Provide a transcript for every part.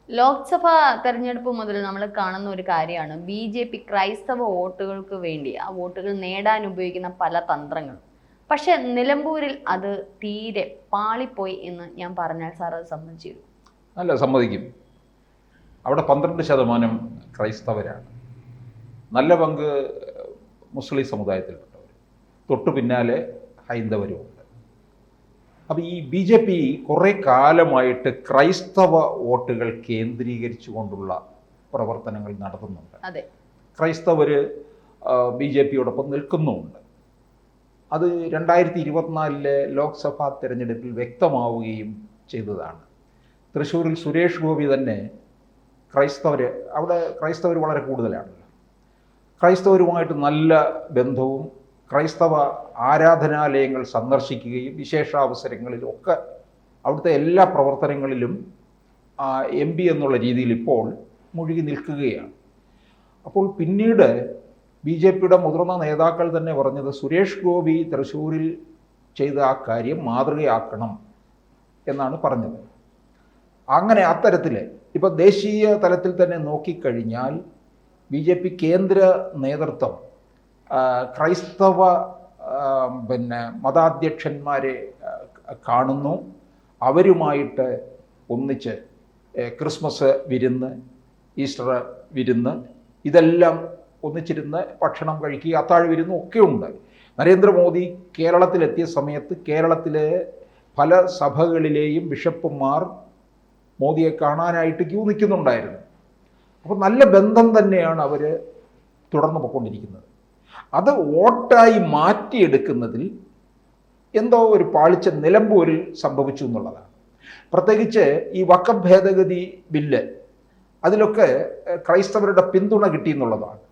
ലോക്സഭാ തെരഞ്ഞെടുപ്പ് മുതൽ നമ്മൾ കാണുന്ന ഒരു കാര്യമാണ് BJP ക്രൈസ്തവ വോട്ടുകൾക്ക് വേണ്ടി ആ വോട്ടുകൾ നേടാൻ ഉപയോഗിക്കുന്ന പല തന്ത്രങ്ങളും. പക്ഷെ നിലമ്പൂരിൽ അത് തീരെ പാളിപ്പോയി എന്ന് ഞാൻ പറഞ്ഞാൽ സാർ അത് സമ്മതിച്ചു? അല്ല, സമ്മതിക്കും. അവിടെ 12% ക്രൈസ്തവരാണ്, നല്ല പങ്ക് മുസ്ലിം സമുദായത്തിൽപ്പെട്ടവർ, തൊട്ടു പിന്നാലെ ഹൈന്ദവരുമുണ്ട്. അപ്പോൾ ഈ BJP കുറേ കാലമായിട്ട് ക്രൈസ്തവ വോട്ടുകൾ കേന്ദ്രീകരിച്ചു കൊണ്ടുള്ള പ്രവർത്തനങ്ങൾ നടത്തുന്നുണ്ട്. ക്രൈസ്തവർ BJPയോടൊപ്പം നിൽക്കുന്നുമുണ്ട്. അത് 2024 ലോക്സഭാ തെരഞ്ഞെടുപ്പിൽ വ്യക്തമാവുകയും ചെയ്തതാണ്. തൃശ്ശൂരിൽ സുരേഷ് ഗോപി തന്നെ അവിടെ ക്രൈസ്തവർ വളരെ കൂടുതലാണല്ലോ, ക്രൈസ്തവരുമായിട്ട് നല്ല ബന്ധവും ക്രൈസ്തവ ആരാധനാലയങ്ങൾ സന്ദർശിക്കുകയും വിശേഷാവസരങ്ങളിലൊക്കെ അവിടുത്തെ എല്ലാ പ്രവർത്തനങ്ങളിലും MP എന്നുള്ള രീതിയിൽ ഇപ്പോൾ മുഴുകി നിൽക്കുകയാണ്. അപ്പോൾ പിന്നീട് BJPയുടെ മുതിർന്ന നേതാക്കൾ തന്നെ പറഞ്ഞത് സുരേഷ് ഗോപി തൃശ്ശൂരിൽ ചെയ്ത ആ കാര്യം മാതൃകയാക്കണം എന്നാണ് പറഞ്ഞത്. അങ്ങനെ അത്തരത്തിൽ ഇപ്പോൾ ദേശീയ തലത്തിൽ തന്നെ നോക്കിക്കഴിഞ്ഞാൽ BJP കേന്ദ്ര നേതൃത്വം ക്രൈസ്തവ മതാധ്യക്ഷന്മാരെ കാണുന്നു, അവരുമായിട്ട് ഒന്നിച്ച് ക്രിസ്മസ് വിരുന്ന്, ഈസ്റ്റർ വിരുന്ന്, ഇതെല്ലാം ഒന്നിച്ചിരുന്ന് ഭക്ഷണം കഴിക്കുക, അത്താഴ് വിരുന്നും ഒക്കെ ഉണ്ട്. നരേന്ദ്രമോദി കേരളത്തിലെത്തിയ സമയത്ത് കേരളത്തിലെ പല സഭകളിലെയും ബിഷപ്പുമാർ മോദിയെ കാണാനായിട്ട് ക്യൂ നിൽക്കുന്നുണ്ടായിരുന്നു. അപ്പോൾ നല്ല ബന്ധം തന്നെയാണ് അവർ തുടർന്ന് പോയിക്കൊണ്ടിരിക്കുന്നത്. അത് വോട്ടായി മാറ്റിയെടുക്കുന്നതിൽ എന്തോ ഒരു പാളിച്ച നിലമ്പൂരിൽ സംഭവിച്ചു എന്നുള്ളതാണ്. പ്രത്യേകിച്ച് ഈ വഖഫ് ഭേദഗതി ബില്ല്, അതിലൊക്കെ ക്രൈസ്തവരുടെ പിന്തുണ കിട്ടിയെന്നുള്ളതാണ്.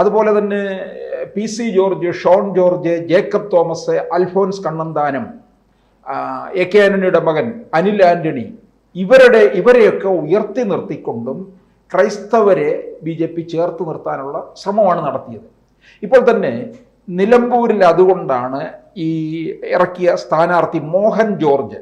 അതുപോലെ തന്നെ PC ജോർജ്, ഷോൺ ജോർജ്, ജേക്കബ് തോമസ്, അൽഫോൻസ് കണ്ണന്താനം, AK ആന്റണിയുടെ മകൻ അനിൽ ആന്റണി, ഇവരെയൊക്കെ ഉയർത്തി നിർത്തിക്കൊണ്ടും ക്രൈസ്തവരെ BJP ചേർത്ത് നിർത്താനുള്ള ശ്രമമാണ് നടത്തിയത്. ഇപ്പോൾ തന്നെ നിലമ്പൂരിൽ അതുകൊണ്ടാണ് ഈ ഇറക്കിയ സ്ഥാനാർത്ഥി മോഹൻ ജോർജ്,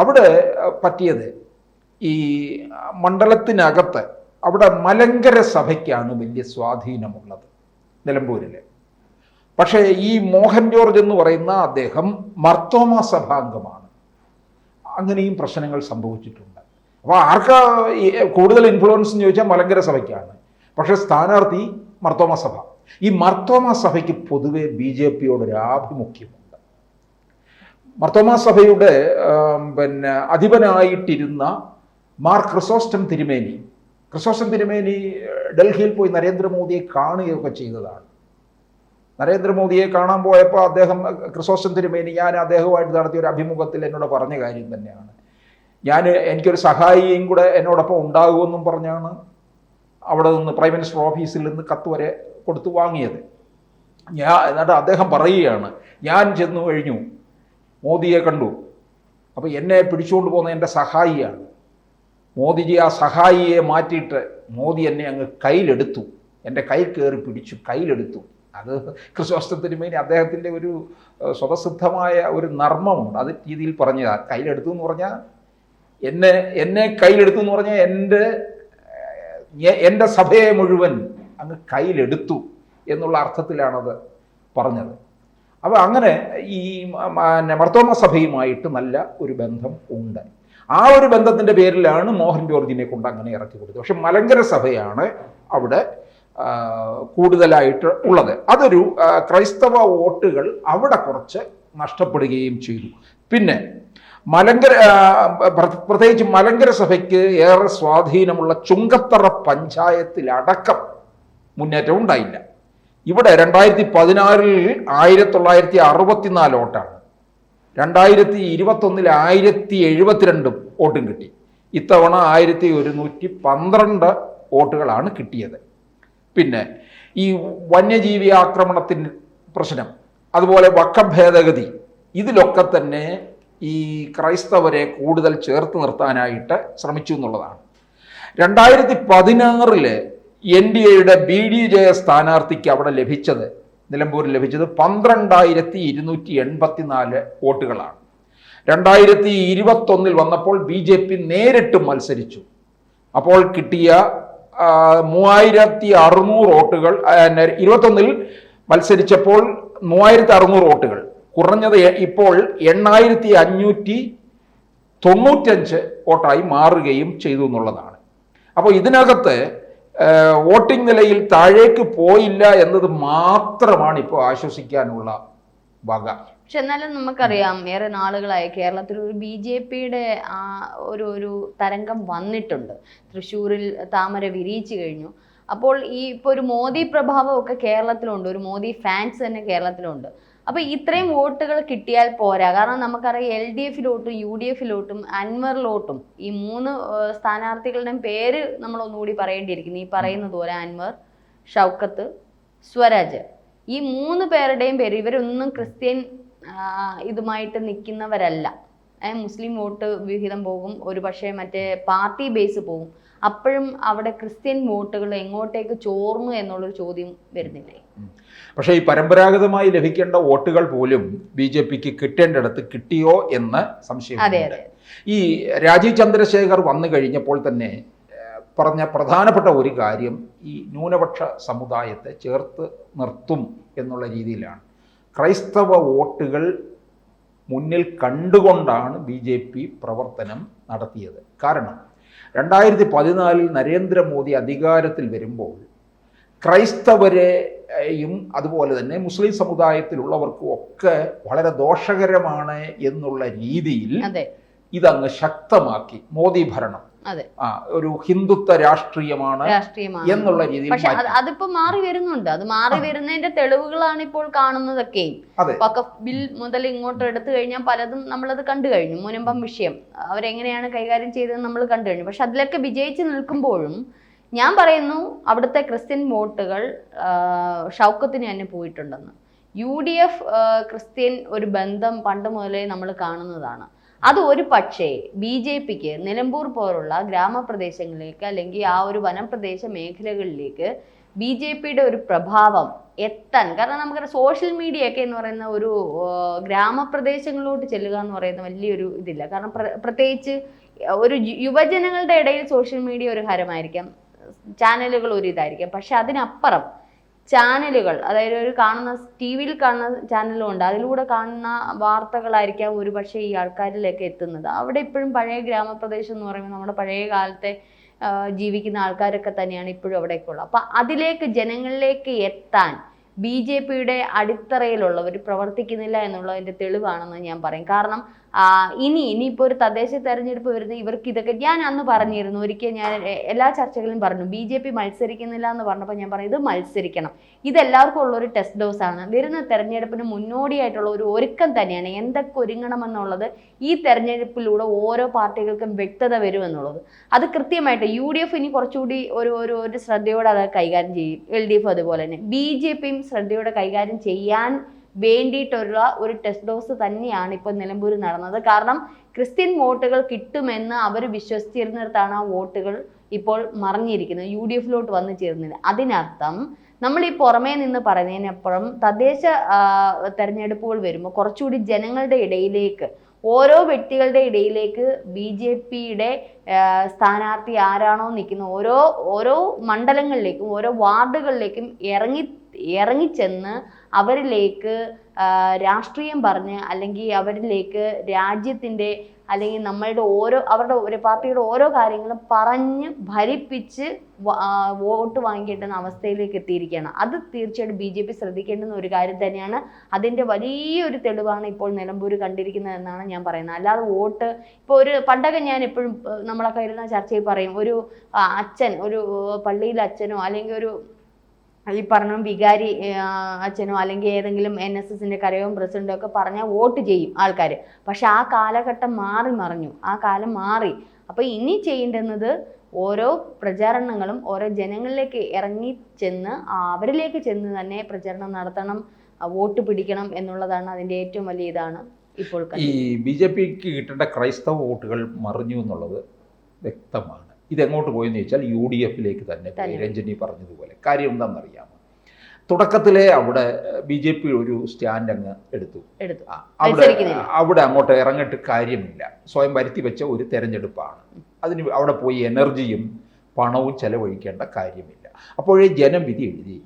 അവിടെ പറ്റിയത് ഈ മണ്ഡലത്തിനകത്ത് അവിടെ മലങ്കര സഭയ്ക്കാണ് വലിയ സ്വാധീനമുള്ളത് നിലമ്പൂരിൽ. പക്ഷേ ഈ മോഹൻ ജോർജ് എന്ന് പറയുന്ന അദ്ദേഹം മർത്തോമ സഭാംഗമാണ്. അങ്ങനെയും പ്രശ്നങ്ങൾ സംഭവിച്ചിട്ടുണ്ട്. അപ്പോൾ ആർക്കാ കൂടുതൽ ഇൻഫ്ലുവൻസ് എന്ന് ചോദിച്ചാൽ മലങ്കര സഭയ്ക്കാണ്. പക്ഷേ സ്ഥാനാർത്ഥി മർത്തോമ സഭ. ഈ മർത്തോമ സഭയ്ക്ക് പൊതുവെ BJPയോടൊരു ആഭിമുഖ്യമുണ്ട്. മർത്തോമ സഭയുടെ അധിപനായിട്ടിരുന്ന മാർ ക്രിസോസ്റ്റം തിരുമേനി ഡൽഹിയിൽ പോയി നരേന്ദ്രമോദിയെ കാണുകയൊക്കെ ചെയ്തതാണ്. നരേന്ദ്രമോദിയെ കാണാൻ പോയപ്പോൾ ക്രിസോസ്റ്റം തിരുമേനി ഞാൻ അദ്ദേഹവുമായിട്ട് നടത്തിയ ഒരു അഭിമുഖത്തിൽ എന്നോട് പറഞ്ഞ കാര്യം തന്നെയാണ്. എനിക്കൊരു സഹായിയും കൂടെ എന്നോടൊപ്പം ഉണ്ടാകുമെന്നും പറഞ്ഞാണ് അവിടെ നിന്ന് പ്രൈം മിനിസ്റ്റർ ഓഫീസിൽ നിന്ന് കത്ത് വരെ കൊടുത്തു വാങ്ങിയത്. എന്നിട്ട് അദ്ദേഹം പറയുകയാണ്, ഞാൻ ചെന്നു കഴിഞ്ഞു, മോദിയെ കണ്ടു, അപ്പോൾ എന്നെ പിടിച്ചുകൊണ്ട് പോകുന്ന എൻ്റെ സഹായിയാണ്. മോദിജി ആ സഹായിയെ മാറ്റിയിട്ട് മോദി എന്നെ അങ്ങ് കയ്യിലെടുത്തു, എൻ്റെ കൈ കയറി പിടിച്ചു, കയ്യിലെടുത്തു. അത് ക്രിസോസ്റ്റത്തിന് മേനി അദ്ദേഹത്തിൻ്റെ ഒരു സ്വതസിദ്ധമായ ഒരു നർമ്മമുണ്ട്. അത് രീതിയിൽ പറഞ്ഞതാണ്. കയ്യിലെടുത്തു എന്ന് പറഞ്ഞാൽ എന്നെ കയ്യിലെടുത്തു എന്ന് പറഞ്ഞാൽ എൻ്റെ സഭയെ മുഴുവൻ അങ്ങ് കയ്യിലെടുത്തു എന്നുള്ള അർത്ഥത്തിലാണത് പറഞ്ഞത്. അപ്പോൾ അങ്ങനെ ഈ മർത്തോമ സഭയുമായിട്ട് നല്ല ഒരു ബന്ധം ഉണ്ട്. ആ ഒരു ബന്ധത്തിൻ്റെ പേരിലാണ് മോഹൻ ജോർജിനെ കൊണ്ട് അങ്ങനെ ഇറക്കി കൊടുത്തത്. പക്ഷെ മലങ്കര സഭയാണ് അവിടെ കൂടുതലായിട്ട് ഉള്ളത്. അതൊരു ക്രൈസ്തവ വോട്ടുകൾ അവിടെ കുറച്ച് നഷ്ടപ്പെടുകയും ചെയ്തു. പിന്നെ പ്രത്യേകിച്ച് മലങ്കര സഭയ്ക്ക് ഏറെ സ്വാധീനമുള്ള ചുങ്കത്തറ പഞ്ചായത്തിലടക്കം മുന്നേറ്റം ഉണ്ടായില്ല. ഇവിടെ 2016 1964 വോട്ടാണ്, 2021 1072 വോട്ടും കിട്ടി. ഇത്തവണ 1112 വോട്ടുകളാണ് കിട്ടിയത്. പിന്നെ ഈ വന്യജീവി ആക്രമണത്തിന് പ്രശ്നം, അതുപോലെ വഖഫ് ഭേദഗതി, ഇതിലൊക്കെ തന്നെ ഈ ക്രൈസ്തവരെ കൂടുതൽ ചേർത്ത് നിർത്താനായിട്ട് ശ്രമിച്ചു എന്നുള്ളതാണ്. 2016 NDAയുടെ BDJ സ്ഥാനാർത്ഥിക്ക് അവിടെ നിലമ്പൂരിൽ ലഭിച്ചത് 12,284 വോട്ടുകളാണ്. 2021 വന്നപ്പോൾ BJP നേരിട്ട് മത്സരിച്ചു. അപ്പോൾ കിട്ടിയ 3600 വോട്ടുകൾ 21 മത്സരിച്ചപ്പോൾ 3600 വോട്ടുകൾ, കുറഞ്ഞത് ഇപ്പോൾ 8595 വോട്ടായി മാറുകയും ചെയ്തു എന്നുള്ളതാണ്. അപ്പോൾ ഇതിനകത്ത് വോട്ടിംഗ് നിലയിൽ താഴേക്ക് പോയില്ല എന്നത് മാത്രമാണ് ഇപ്പോൾ ആശ്വസിക്കാനുള്ള വക. പക്ഷെ എന്നാലും നമുക്കറിയാം, ഏറെ നാളുകളായി കേരളത്തിൽ ഒരു BJPയുടെ ഒരു തരംഗം വന്നിട്ടുണ്ട്. തൃശ്ശൂരിൽ താമര വിരിയിച്ചു കഴിഞ്ഞു. അപ്പോൾ ഇപ്പോൾ ഒരു മോദി പ്രഭാവമൊക്കെ കേരളത്തിലുണ്ട്, ഒരു മോദി ഫാൻസ് തന്നെ കേരളത്തിലുണ്ട്. അപ്പോൾ ഇത്രയും വോട്ടുകൾ കിട്ടിയാൽ പോരാ. കാരണം നമുക്കറിയാം LDFിലോട്ടും UDFിലോട്ടും അൻവറിലോട്ടും ഈ 3 സ്ഥാനാർത്ഥികളുടെയും പേര് നമ്മൾ ഒന്നുകൂടി പറയേണ്ടിയിരിക്കുന്നു. ഈ പറയുന്നത് പോലെ അൻവർ, ഷൗക്കത്ത്, സ്വരാജ്, ഈ 3 പേരുടെയും പേര്, ഇവരൊന്നും ക്രിസ്ത്യൻ ഇതുമായിട്ട് നിൽക്കുന്നവരല്ല. മുസ്ലിം വോട്ട് വിഹിതം പോകും, ഒരു പക്ഷേ മറ്റേ പാർട്ടി ബേസ് പോകും. അപ്പോഴും അവിടെ ക്രിസ്ത്യൻ വോട്ടുകൾ എങ്ങോട്ടേക്ക് ചോർന്നു എന്നുള്ളൊരു ചോദ്യം വരുന്നില്ലേ? പക്ഷേ ഈ പരമ്പരാഗതമായി ലഭിക്കേണ്ട വോട്ടുകൾ പോലും BJPക്ക് കിട്ടേണ്ടിടത്ത് കിട്ടിയോ എന്ന് സംശയമുണ്ട്. ഈ രാജീവ് ചന്ദ്രശേഖർ വന്നു കഴിഞ്ഞപ്പോൾ തന്നെ പറഞ്ഞ പ്രധാനപ്പെട്ട ഒരു കാര്യം ഈ ന്യൂനപക്ഷ സമുദായത്തെ ചേർത്ത് നിർത്തും എന്നുള്ള രീതിയിലാണ്. ക്രൈസ്തവ വോട്ടുകൾ മുന്നിൽ കണ്ടുകൊണ്ടാണ് BJP പ്രവർത്തനം നടത്തിയത്. കാരണം 2014 നരേന്ദ്രമോദി അധികാരത്തിൽ വരുമ്പോൾ ക്രൈസ്തവരെയും അതുപോലെ തന്നെ മുസ്ലിം സമുദായത്തിലുള്ളവർക്കും ഒക്കെ വളരെ ദോഷകരമാണ് എന്നുള്ള രീതിയിൽ ഇതങ്ങ് ശക്തമാക്കി മോദി ഭരണം. ഒരു ഹിന്ദുത്വ രാഷ്ട്രീയമാണ് എന്നുള്ള രീതിയിൽ. പക്ഷെ അതിപ്പോ മാറി വരുന്നുണ്ട്. അത് മാറി വരുന്നതിന്റെ തെളിവുകളാണ് ഇപ്പോൾ കാണുന്നതൊക്കെ. വഖഫ് ബിൽ മുതൽ ഇങ്ങോട്ട് എടുത്തു കഴിഞ്ഞാൽ പലതും നമ്മളത് കണ്ടു കഴിഞ്ഞു. മുനമ്പം വിഷയം അവരെങ്ങനെയാണ് കൈകാര്യം ചെയ്തതെന്ന് നമ്മൾ കണ്ടു കഴിഞ്ഞു. പക്ഷെ അതിലൊക്കെ വിജയിച്ച് നിൽക്കുമ്പോഴും ഞാൻ പറയുന്നു, അവിടുത്തെ ക്രിസ്ത്യൻ വോട്ടുകൾ ഷൗക്കത്തിന് തന്നെ പോയിട്ടുണ്ടെന്ന്. UDF ക്രിസ്ത്യൻ ഒരു ബന്ധം പണ്ട് മുതലേ നമ്മൾ കാണുന്നതാണ്. അത് ഒരു പക്ഷേ BJPക്ക് നിലമ്പൂർ പോലുള്ള ഗ്രാമപ്രദേശങ്ങളിലേക്ക് അല്ലെങ്കിൽ ആ ഒരു വനപ്രദേശ മേഖലകളിലേക്ക് BJPയുടെ ഒരു പ്രഭാവം എത്താൻ, കാരണം നമുക്കറിയാം സോഷ്യൽ മീഡിയ ഒക്കെ എന്ന് പറയുന്ന ഒരു ഗ്രാമപ്രദേശങ്ങളിലോട്ട് ചെല്ലുക എന്ന് പറയുന്ന വലിയൊരു ഇതില്ല. കാരണം പ്രത്യേകിച്ച് ഒരു യുവജനങ്ങളുടെ ഇടയിൽ സോഷ്യൽ മീഡിയ ഒരു ഹരമായിരിക്കാം, ചാനലുകൾ ഒരു ഇതായിരിക്കാം. പക്ഷെ അതിനപ്പുറം ചാനലുകൾ, അതായത് ഒരു കാണുന്ന TV-യിൽ കാണുന്ന ചാനലും ഉണ്ട്, അതിലൂടെ കാണുന്ന വാർത്തകളായിരിക്കാം ഒരു പക്ഷേ ഈ ആൾക്കാരിലേക്ക് എത്തുന്നത്. അവിടെ ഇപ്പോഴും പഴയ ഗ്രാമപ്രദേശം എന്ന് പറയുമ്പോൾ നമ്മുടെ പഴയ കാലത്തെ ജീവിക്കുന്ന ആൾക്കാരൊക്കെ തന്നെയാണ് ഇപ്പോഴും അവിടേക്ക് ഉള്ളത്. അപ്പം അതിലേക്ക് ജനങ്ങളിലേക്ക് എത്താൻ BJPയുടെ അടിത്തറയിലുള്ളവർ പ്രവർത്തിക്കുന്നില്ല എന്നുള്ളതിൻ്റെ തെളിവാണെന്ന് ഞാൻ പറയും. കാരണം ഇനിയിപ്പോൾ ഒരു തദ്ദേശ തെരഞ്ഞെടുപ്പ് വരുന്ന ഇവർക്ക് ഇതൊക്കെ ഞാൻ അന്ന് പറഞ്ഞിരുന്നു. ഒരിക്കൽ ഞാൻ എല്ലാ ചർച്ചകളിലും പറഞ്ഞു, BJP മത്സരിക്കുന്നില്ല എന്ന് പറഞ്ഞപ്പോൾ ഞാൻ പറഞ്ഞു ഇത് മത്സരിക്കണം, ഇതെല്ലാവർക്കും ഉള്ളൊരു ടെസ്റ്റ് ഡോസാണ്. വരുന്ന തെരഞ്ഞെടുപ്പിന് മുന്നോടിയായിട്ടുള്ള ഒരു ഒരുക്കം തന്നെയാണ്. എന്തൊക്കെ ഒരുങ്ങണമെന്നുള്ളത് ഈ തെരഞ്ഞെടുപ്പിലൂടെ ഓരോ പാർട്ടികൾക്കും വ്യക്തത വരുമെന്നുള്ളത്. അത് കൃത്യമായിട്ട് UDF ഇനി കുറച്ചുകൂടി ഒരു ശ്രദ്ധയോടെ അത് കൈകാര്യം ചെയ്യും. LDF അതുപോലെ തന്നെ BJPയും ശ്രദ്ധയോടെ കൈകാര്യം ചെയ്യാൻ വേണ്ടിയിട്ടുള്ള ഒരു ടെസ്റ്റ് ഡോസ് തന്നെയാണ് ഇപ്പോൾ നിലമ്പൂർ നടന്നത്. കാരണം ക്രിസ്ത്യൻ വോട്ടുകൾ കിട്ടുമെന്ന് അവർ വിശ്വസിച്ചിരുന്നിടത്താണ് ആ വോട്ടുകൾ ഇപ്പോൾ മറിഞ്ഞിരിക്കുന്നത്, UDFിലോട്ട് വന്നു ചേർന്നില്ല. അതിനർത്ഥം നമ്മൾ ഈ പുറമേ നിന്ന് പറയുന്നതിനപ്പുറം തദ്ദേശ തെരഞ്ഞെടുപ്പുകൾ വരുമ്പോൾ കുറച്ചുകൂടി ജനങ്ങളുടെ ഇടയിലേക്ക്, ഓരോ വ്യക്തികളുടെ ഇടയിലേക്ക് BJPയുടെ സ്ഥാനാർത്ഥി ആരാണോ നിൽക്കുന്ന ഓരോ മണ്ഡലങ്ങളിലേക്കും ഓരോ വാർഡുകളിലേക്കും ഇറങ്ങിച്ചെന്ന് അവരിലേക്ക് രാഷ്ട്രീയം പറഞ്ഞ് അല്ലെങ്കിൽ അവരിലേക്ക് രാജ്യത്തിൻ്റെ അല്ലെങ്കിൽ അവരുടെ ഒരു പാർട്ടിയുടെ ഓരോ കാര്യങ്ങളും പറഞ്ഞ് ഭരിപ്പിച്ച് വോട്ട് വാങ്ങിക്കേണ്ടുന്ന അവസ്ഥയിലേക്ക് എത്തിയിരിക്കുകയാണ്. അത് തീർച്ചയായിട്ടും BJP ശ്രദ്ധിക്കേണ്ടുന്ന ഒരു കാര്യം തന്നെയാണ്. അതിൻ്റെ വലിയൊരു തെളിവാണ് ഇപ്പോൾ നിലമ്പൂർ കണ്ടിരിക്കുന്നത് എന്നാണ് ഞാൻ പറയുന്നത്. അല്ലാതെ വോട്ട് ഇപ്പോൾ പണ്ടൊക്കെ ഞാൻ എപ്പോഴും നമ്മളൊക്കെ ഇരുന്ന ചർച്ചയിൽ പറയും, ഒരു അച്ഛൻ, ഒരു പള്ളിയിലെ അച്ഛനോ അല്ലെങ്കിൽ ഒരു ഈ പറഞ്ഞ വികാരി അച്ഛനോ അല്ലെങ്കിൽ ഏതെങ്കിലും NSSന്റെ കരയോഗം പ്രസിഡന്റോ ഒക്കെ പറഞ്ഞാൽ വോട്ട് ചെയ്യും ആൾക്കാർ. പക്ഷെ ആ കാലഘട്ടം മറിഞ്ഞു, ആ കാലം മാറി. അപ്പോൾ ഇനി ചെയ്യേണ്ടുന്നത് ഓരോ പ്രചാരണങ്ങളും ഓരോ ജനങ്ങളിലേക്ക് ഇറങ്ങിച്ചെന്ന് അവരിലേക്ക് ചെന്ന് തന്നെ പ്രചരണം നടത്തണം, വോട്ട് പിടിക്കണം എന്നുള്ളതാണ് അതിൻ്റെ ഏറ്റവും വലിയ ഇതാണ് ഇപ്പോൾ. ഈ BJPക്ക് കിട്ടേണ്ട ക്രൈസ്തവ വോട്ടുകൾ മറിഞ്ഞു എന്നുള്ളത് വ്യക്തമാണ്. ഇതെങ്ങോട്ട് പോയെന്ന് ചോദിച്ചാൽ UDFിലേക്ക് തന്നെ, രഞ്ജനി പറഞ്ഞതുപോലെ. കാര്യം എന്താണെന്നറിയാമോ? തുടക്കത്തിലെ അവിടെ BJP ഒരു സ്റ്റാൻഡ് അങ്ങ് എടുത്തു. അവിടെ മത്സരിക്കുന്നില്ല. അവിടെ അങ്ങോട്ട് ഇറങ്ങിയിട്ട് കാര്യമില്ല. സ്വയം വരുത്തി വെച്ച ഒരു തെരഞ്ഞെടുപ്പാണ്. അതിന് അവിടെ പോയി എനർജിയും പണവും ചെലവഴിക്കേണ്ട കാര്യമില്ല. അപ്പോഴേ ജനം വിധി എഴുതി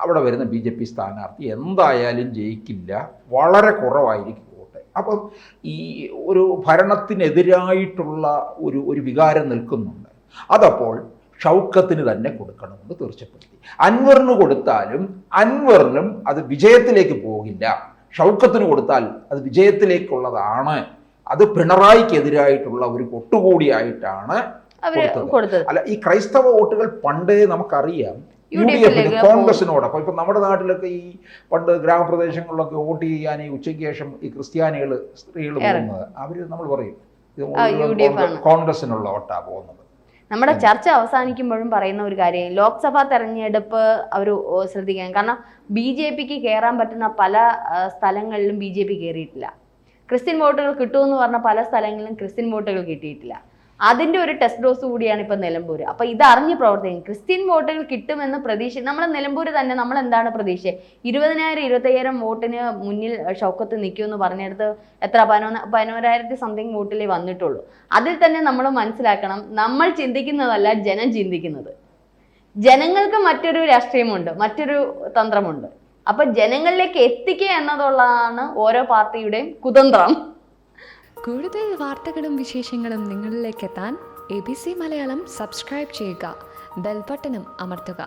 അവിടെ വരുന്ന BJP സ്ഥാനാർത്ഥി എന്തായാലും ജയിക്കില്ല, വളരെ കുറവായിരിക്കും വോട്ട്. അപ്പം ഈ ഒരു ഭരണത്തിനെതിരായിട്ടുള്ള ഒരു വികാരം നിൽക്കുന്നുണ്ട്. അതപ്പോൾ ഷൗക്കത്തിന് തന്നെ കൊടുക്കണമെന്ന് തീർച്ചപ്പെടുത്തി. അൻവറിന് കൊടുത്താലും അൻവറിനും അത് വിജയത്തിലേക്ക് പോകില്ല. ഷൗക്കത്തിന് കൊടുത്താൽ അത് വിജയത്തിലേക്കുള്ളതാണ്. അത് പിണറായിക്കെതിരായിട്ടുള്ള ഒരു കൊട്ടുകൂടിയായിട്ടാണ് കൊടുത്തത്. അല്ല, ഈ ക്രൈസ്തവ വോട്ടുകൾ പണ്ടേ നമുക്കറിയാം UDF കോൺഗ്രസിനോടൊപ്പം. ഇപ്പം നമ്മുടെ നാട്ടിലൊക്കെ ഈ പണ്ട് ഗ്രാമപ്രദേശങ്ങളിലൊക്കെ വോട്ട് ചെയ്യാൻ ഈ ഉച്ചയ്ക്ക് ശേഷം ഈ ക്രിസ്ത്യാനികൾ, സ്ത്രീകൾ പോകുന്നത് അവർ നമ്മൾ പറയും ഇത് കോൺഗ്രസിനുള്ള വോട്ടാ പോകുന്നത്. നമ്മുടെ ചർച്ച അവസാനിക്കുമ്പോഴും പറയുന്ന ഒരു കാര്യം, ലോക്സഭാ തെരഞ്ഞെടുപ്പ് അവർ ശ്രദ്ധിക്കാൻ. കാരണം BJPക്ക് കയറാൻ പറ്റുന്ന പല സ്ഥലങ്ങളിലും BJP കയറിയിട്ടില്ല. ക്രിസ്ത്യൻ വോട്ടുകൾ കിട്ടുമെന്ന് പറഞ്ഞ പല സ്ഥലങ്ങളിലും ക്രിസ്ത്യൻ വോട്ടുകൾ കിട്ടിയിട്ടില്ല. അതിൻ്റെ ഒരു ടെസ്റ്റ് ഡോസ് കൂടിയാണ് ഇപ്പം നിലമ്പൂർ. അപ്പോൾ ഇതറിഞ്ഞ് പ്രവർത്തിക്കും. ക്രിസ്ത്യൻ വോട്ടുകൾ കിട്ടുമെന്ന് പ്രതീക്ഷ നമ്മൾ നിലമ്പൂർ തന്നെ നമ്മൾ എന്താണ് പ്രതീക്ഷ? 20,000-25,000 വോട്ടിന് മുന്നിൽ ഷൗക്കത്ത് നിൽക്കുമെന്ന് പറഞ്ഞെടുത്ത് എത്ര 11,000 സംതിങ് വോട്ടിലേ വന്നിട്ടുള്ളൂ. അതിൽ തന്നെ നമ്മൾ മനസ്സിലാക്കണം, നമ്മൾ ചിന്തിക്കുന്നതല്ല ജനം ചിന്തിക്കുന്നത്. ജനങ്ങൾക്ക് മറ്റൊരു രാഷ്ട്രീയമുണ്ട്, മറ്റൊരു തന്ത്രമുണ്ട്. അപ്പൊ ജനങ്ങളിലേക്ക് എത്തിക്കുക എന്നതുള്ളതാണ് ഓരോ പാർട്ടിയുടെയും കുതന്ത്രം. കൂടുതൽ വാർത്തകളും വിശേഷങ്ങളും നിങ്ങളിലേക്ക് എത്താൻ ABC മലയാളം സബ്സ്ക്രൈബ് ചെയ്യുക, ബെൽ ബട്ടണും അമർത്തുക.